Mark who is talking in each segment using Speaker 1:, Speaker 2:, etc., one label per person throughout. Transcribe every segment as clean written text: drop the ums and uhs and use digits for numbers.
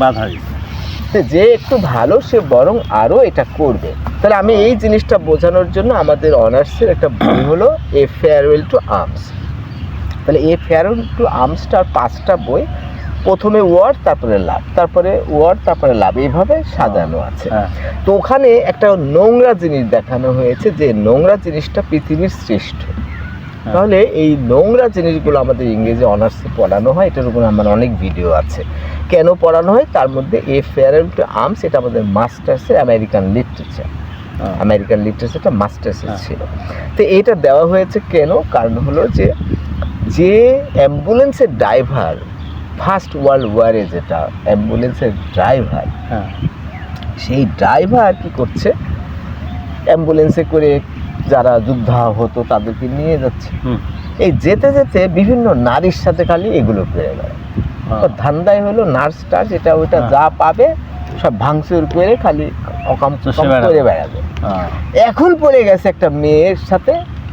Speaker 1: বাধা দিচ্ছে।
Speaker 2: যে একটু ভালো সে বরং আরও এটা করবে। তাহলে আমি এই জিনিসটা বোঝানোর জন্য আমাদের অনার্সের একটা বই হলো এ ফেয়ারওয়েল টু আর্মস। তাহলে এ ফেয়ারওয়েল টু আর্মসটার 5টা বই, প্রথমে ওয়ার, তারপরে লাভ, তারপরে ওয়ার, তারপরে লাভ, এইভাবে সাজানো আছে। তো ওখানে একটা নোংরা জিনিস দেখানো হয়েছে, যে নোংরা জিনিসটা পৃথিবীর শ্রেষ্ঠ। তাহলে এই নোংরা জিনিসগুলো আমাদের ইংরেজি অনার্সে পড়ানো হয়, এটার উপর আমার অনেক ভিডিও আছে কেন পড়ানো হয়। তার মধ্যে এ ফেয়ারওয়েল টু আর্মস, এটা আমাদের মাস্টার্সের আমেরিকান লিটারেচারটা মাস্টার্সের ছিল। তো এইটা দেওয়া হয়েছে কেন, কারণ হলো যে অ্যাম্বুলেন্সের ড্রাইভার, ফার্স্ট ওয়ার্ল্ড ওয়ারে যেটা অ্যাম্বুলেন্সের ড্রাইভার, সেই ড্রাইভার কি করছে, অ্যাম্বুলেন্সে করে যারা যোদ্ধা হতো তাদেরকে নিয়ে যাচ্ছে, এই যেতে যেতে বিভিন্ন নারীর সাথে খালি এগুলো করে বেড়ায়। ধান্দায় হলো নার্স টার্স এটা ওইটা যা পাবে সব ভাঙচুর করে খালি অকাম করে বেড়াবে। এখন পড়ে গেছে একটা মেয়ের সাথে,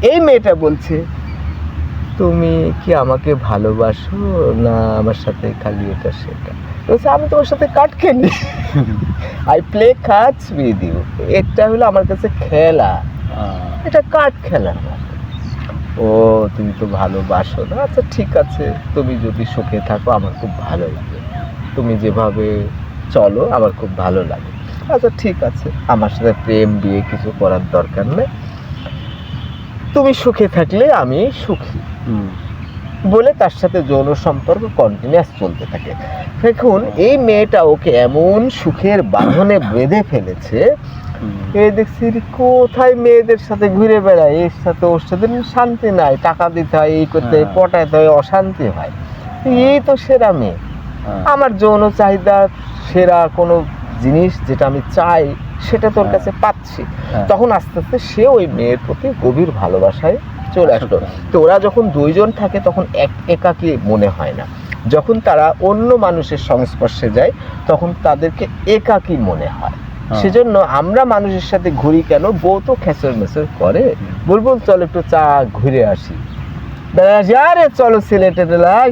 Speaker 2: এই মেয়েটা বলছে তুমি কি আমাকে ভালোবাসো না আমার সাথে খালি এটা সেটা, বলছে আমি তোমার সাথে কাট খেলি, I play cards with you, এটা হলো আমার কাছে খেলা, এটা কার্ড খেলা না। ও তুমি তো ভালোবাসো না, আচ্ছা ঠিক আছে, তুমি যদি সুখে থাকো আমার খুব ভালো লাগে, তুমি যেভাবে চলো আমার খুব ভালো লাগে, আচ্ছা ঠিক আছে, আমার সাথে প্রেম বিয়ে কিছু করার দরকার নেই, তুমি সুখে থাকলে আমি সুখী বলে তার সাথে যৌন সম্পর্ক কন্টিনিউয়াস চলতে থাকে। দেখুন এই মেয়েটা ওকে এমন সুখের বাঁধনে বেঁধে ফেলেছে, এই দেখছি কোথায় মেয়েদের সাথে ঘুরে বেড়ায়, এর সাথে ওর সাথে শান্তি নাই, টাকা দিতে হয়, এই করতে হয়, পটাইতে হয়, অশান্তি হয়, এই তো সেরা মেয়ে, আমার যৌন চাহিদা সেরা কোনো জিনিস যেটা আমি চাই সেটা তোর কাছে পাচ্ছি। তখন আস্তে আস্তে সে ওই মেয়ের প্রতি গভীর ভালোবাসায় চলে আসলো। তো ওরা যখন দুইজন থাকে তখন একাকী মনে হয় না, যখন তারা অন্য মানুষের সংস্পর্শে যায় তখন তাদেরকে একাকী মনে হয়। সেজন্য আমরা মানুষের সাথে ঘুরি কেন, বউ তো খেচর মেচর করে, বলবো চল একটু চা ঘুরে আসি, আরে চলো সিলেটে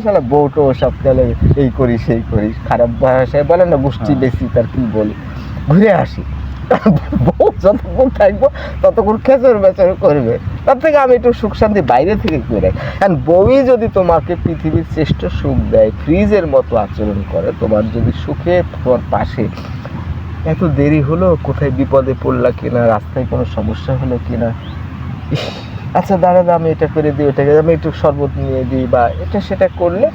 Speaker 2: শালা বউটো সব গেলে এই করি সেই করি, খারাপ ভাষায় বলে না গোষ্ঠী বেশি, তার কি বলি, ঘুরে আসি। বউ যতক্ষণ থাকবো ততক্ষণ খেচর বেচর করবে, তার থেকে আমি একটু সুখ শান্তি বাইরে থেকে করে। কারণ বউই যদি তোমাকে পৃথিবীর শ্রেষ্ঠ সুখ দেয়, ফ্রিজের মতো আচরণ করে, তোমার যদি সুখে তোমার পাশে, এত দেরি হলো, কোথায় বিপদে পড়লা কিনা, রাস্তায় কোনো সমস্যা হলো কিনা, আচ্ছা দাঁড়া আমি এটা করে দিই, ওটাকে আমি একটু শরবত নিয়ে দিই, বা এটা সেটা করলে